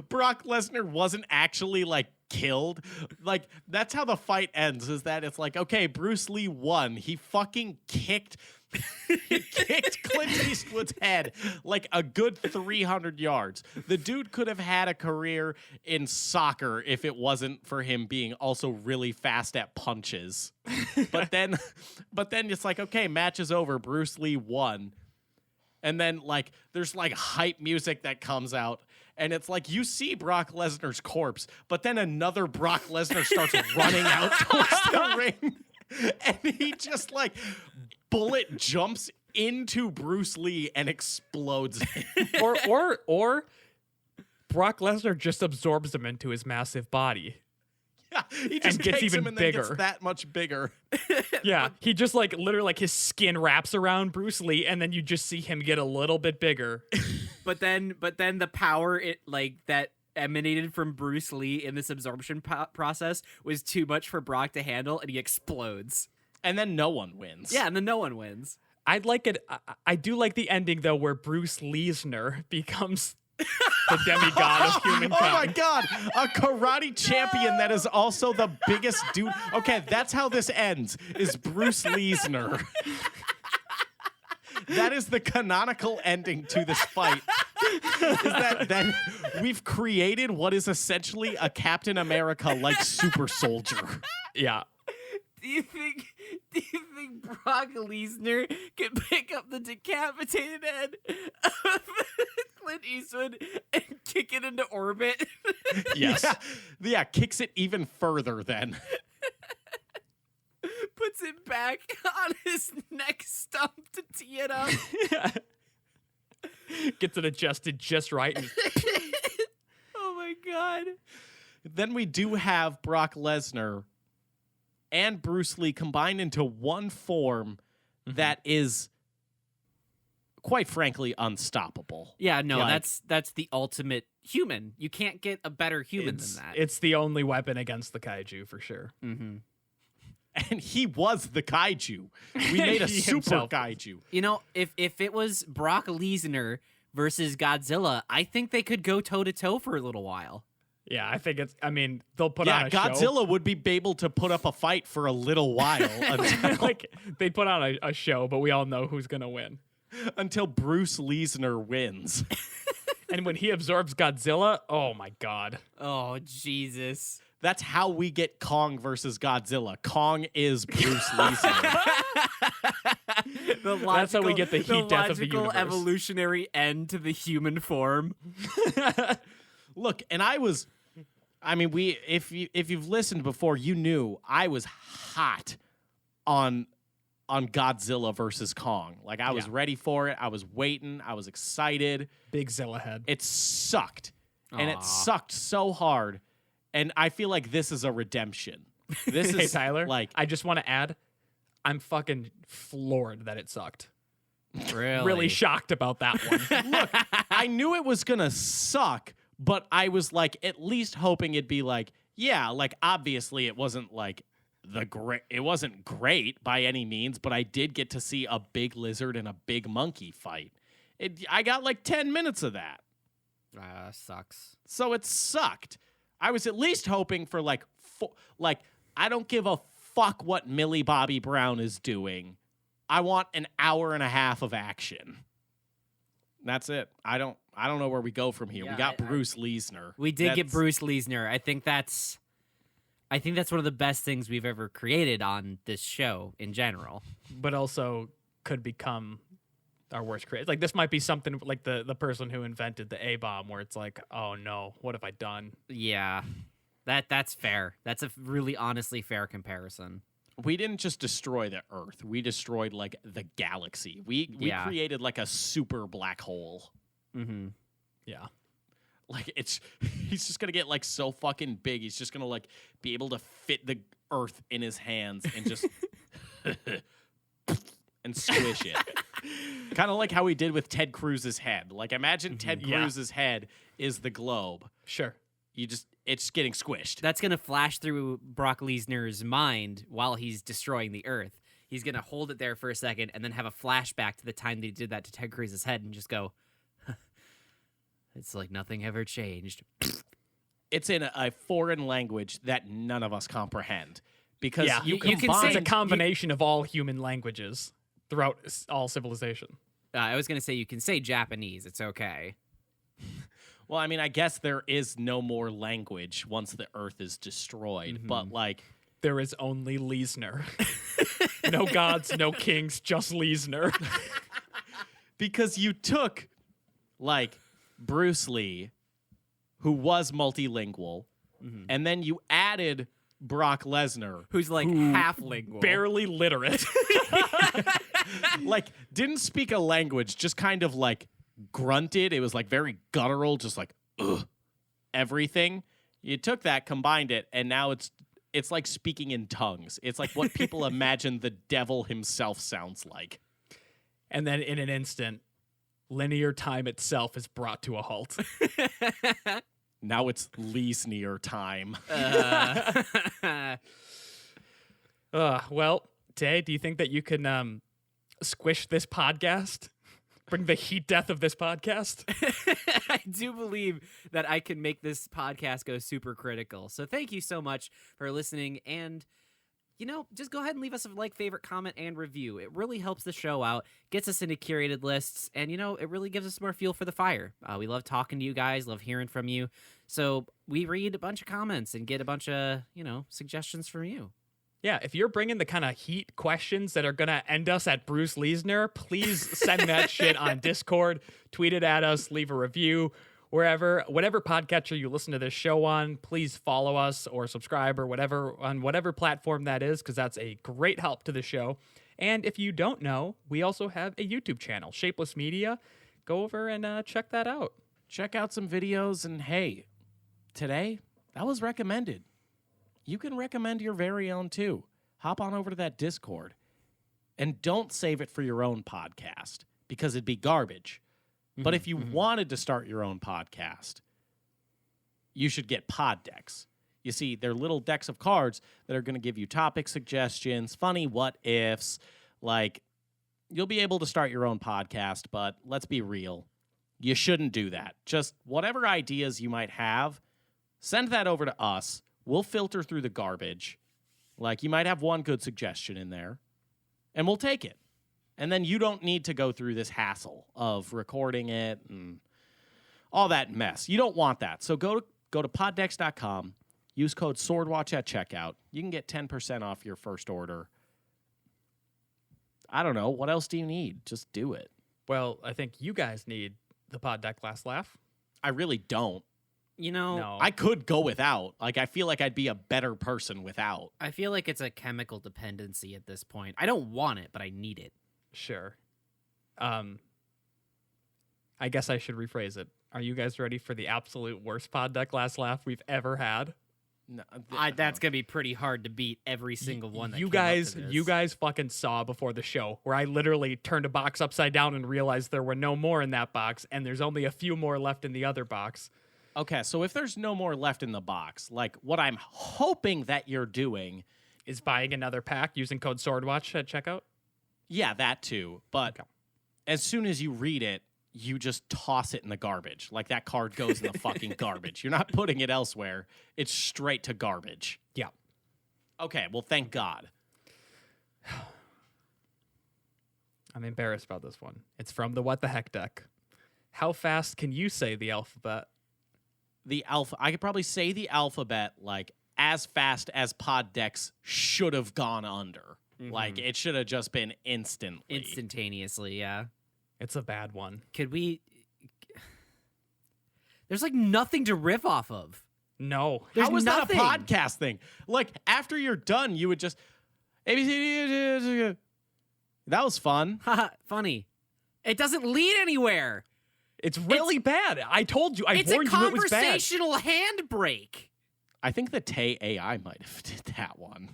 Brock Lesnar wasn't actually like killed. Like that's how the fight ends, is that it's like, okay, Bruce Lee won. He fucking kicked Clint Eastwood's head like a good 300 yards. The dude could have had a career in soccer if it wasn't for him being also really fast at punches. But then it's like, okay, match is over. Bruce Lee won. And then like there's like hype music that comes out. And it's like you see Brock Lesnar's corpse, but then another Brock Lesnar starts running out towards the ring. And he just like bullet jumps into Bruce Lee and explodes him. or Brock Lesnar just absorbs him into his massive body. Yeah, he just gets takes even him and then bigger. gets that much bigger. Yeah, he just like literally like his skin wraps around Bruce Lee, and then you just see him get a little bit bigger. But then the power that emanated from Bruce Lee in this absorption process was too much for Brock to handle, and he explodes. And then no one wins. Yeah, and then no one wins. I'd like it. I do like the ending though, where Bruce Lesnar becomes the demigod of humankind. Oh my God, a karate champion that is also the biggest dude. Okay, that's how this ends, is Bruce Lesnar. That is the canonical ending to this fight. Is that then we've created what is essentially a Captain America-like super soldier. Yeah. Do you think Brock Lesnar can pick up the decapitated head of Clint Eastwood and kick it into orbit? Yes. Yeah, kicks it even further then. Puts it back on his neck stump to tee it up. Gets it adjusted just right. And Oh my God. Then we do have Brock Lesnar and Bruce Lee combined into one form that is, quite frankly, unstoppable. Yeah, no, Like- that's the ultimate human. You can't get a better human than that. It's the only weapon against the kaiju for sure. Mm-hmm. And he was the kaiju. We made a He super himself. kaiju. You know, if it was Brock Lesnar versus Godzilla, I think they could go toe to toe for a little while. Yeah, I think it's. I mean, they'll put on a Godzilla show. would be able to put up a fight for a little while Like they put on a show, but we all know who's gonna win. until Bruce Lesnar wins. And when he absorbs Godzilla, oh my God. Oh, Jesus. That's how we get Kong versus Godzilla. Kong is Bruce Lesnar. That's how we get the heat death of the logical universe. evolutionary end to the human form. Look, and if you've listened before, you knew I was hot on Godzilla versus Kong. Like I was ready for it. I was waiting. I was excited. Big Zilla head. It sucked. And Aw. it sucked so hard. And I feel like this is a redemption. This Hey is Tyler, like I just want to add, I'm fucking floored that it sucked. Really? Really shocked about that one. look, I knew it was gonna suck, but I was like at least hoping it'd be like, yeah, like obviously it wasn't like it wasn't great by any means, but I did get to see a big lizard and a big monkey fight. I got like 10 minutes of that. Sucks. So it sucked. I was at least hoping for like I don't give a fuck what Millie Bobby Brown is doing. I want an hour and a half of action. That's it. I don't know where we go from here. Yeah, We got Bruce Lesnar. We did get That's- Bruce Lesnar. I think that's one of the best things we've ever created on this show in general. But also could become our worst creator. Like this might be something like the person who invented the A-bomb, where it's like, oh no, what have I done? Yeah. That's fair. That's a really honestly fair comparison. We didn't just destroy the Earth. We destroyed like the galaxy. We Yeah. created like a super black hole. Mm-hmm. Yeah. Like he's just gonna get like so fucking big. He's just gonna like be able to fit the Earth in his hands and just and squish it. Kind of like how we did with Ted Cruz's head. Like imagine Ted Yeah. Cruz's head is the globe. Sure. It's getting squished. That's going to flash through Brock Lesnar's mind while he's destroying the Earth. He's going to hold it there for a second and then have a flashback to the time that he did that to Ted Cruz's head and just go, it's like nothing ever changed. It's in a foreign language that none of us comprehend. Because Yeah. you You can combine... say- It's a combination of all human languages throughout all civilization. I was going to say you can say Japanese. It's okay. Well, I mean, I guess there is no more language once the Earth is destroyed. But like... There is only Lesnar. No gods, no kings, just Lesnar. Because you took, like, Bruce Lee, who was multilingual, and then you added Brock Lesnar. Who's like half lingual. Barely literate. like didn't speak a language, just kind of like grunted. It was like very guttural, just like ugh, everything. You took that, combined it, and now it's like speaking in tongues. It's like what people imagine the devil himself sounds like. And then in an instant, linear time itself is brought to a halt. Now it's Lesnar time. Well, Tay, do you think that you can squish this podcast? Bring the heat death of this podcast? I do believe that I can make this podcast go super critical. So thank you so much for listening. And, just go ahead and leave us a favorite, comment, and review. It really helps the show out, gets us into curated lists, and, it really gives us more fuel for the fire. We love talking to you guys, love hearing from you. So we read a bunch of comments and get a bunch of, suggestions from you. Yeah, if you're bringing the kind of heat questions that are going to end us at Bruce Lesnar, please send that shit on Discord, tweet it at us, leave a review, whatever podcatcher you listen to this show on, please follow us or subscribe or whatever on whatever platform that is, because that's a great help to the show. And if you don't know, we also have a YouTube channel, Shapeless Media. Go over and check that out. Check out some videos, and hey, today, that was recommended. You can recommend your very own too. Hop on over to that Discord. And don't save it for your own podcast, because it'd be garbage. But if you wanted to start your own podcast, you should get pod decks. You see, they're little decks of cards that are going to give you topic suggestions, funny what ifs. Like, you'll be able to start your own podcast, but let's be real. You shouldn't do that. Just whatever ideas you might have, send that over to us. We'll filter through the garbage. Like, you might have one good suggestion in there, and we'll take it. And then you don't need to go through this hassle of recording it and all that mess. You don't want that. So go to poddex.com, use code SWORDWATCH at checkout. You can get 10% off your first order. I don't know. What else do you need? Just do it. Well, I think you guys need the Pod Deck Last Laugh. I really don't. No. I could go without. Like, I feel like I'd be a better person without. I feel like it's a chemical dependency at this point. I don't want it, but I need it. Sure. I guess I should rephrase it. Are you guys ready for the absolute worst Pod Deck Last Laugh we've ever had? No, that's gonna be pretty hard to beat every single one. That you guys fucking saw before the show where I literally turned a box upside down and realized there were no more in that box, and there's only a few more left in the other box. Okay, so if there's no more left in the box, like what I'm hoping that you're doing is buying another pack using code SWORDWATCH at checkout. Yeah, that too. But as soon as you read it, you just toss it in the garbage. Like, that card goes in the fucking garbage. You're not putting it elsewhere. It's straight to garbage. Yeah. Okay, well, thank God. I'm embarrassed about this one. It's from the What the Heck deck. How fast can you say the alphabet? I could probably say the alphabet like as fast as pod decks should have gone under. Like, it should have just been instantaneously. Yeah, it's a bad one. Could we? There's like nothing to riff off of. No, how was that a podcast thing? Like, after you're done, you would just ABC. That was fun. Funny. It doesn't lead anywhere. It's really bad. I told you. I warned you it was bad. It's a conversational handbrake. I think the Tay AI might have did that one.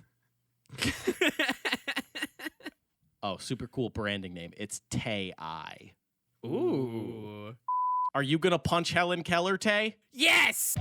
Oh, super cool branding name. It's Tay I. Ooh. Are you going to punch Helen Keller, Tay? Yes!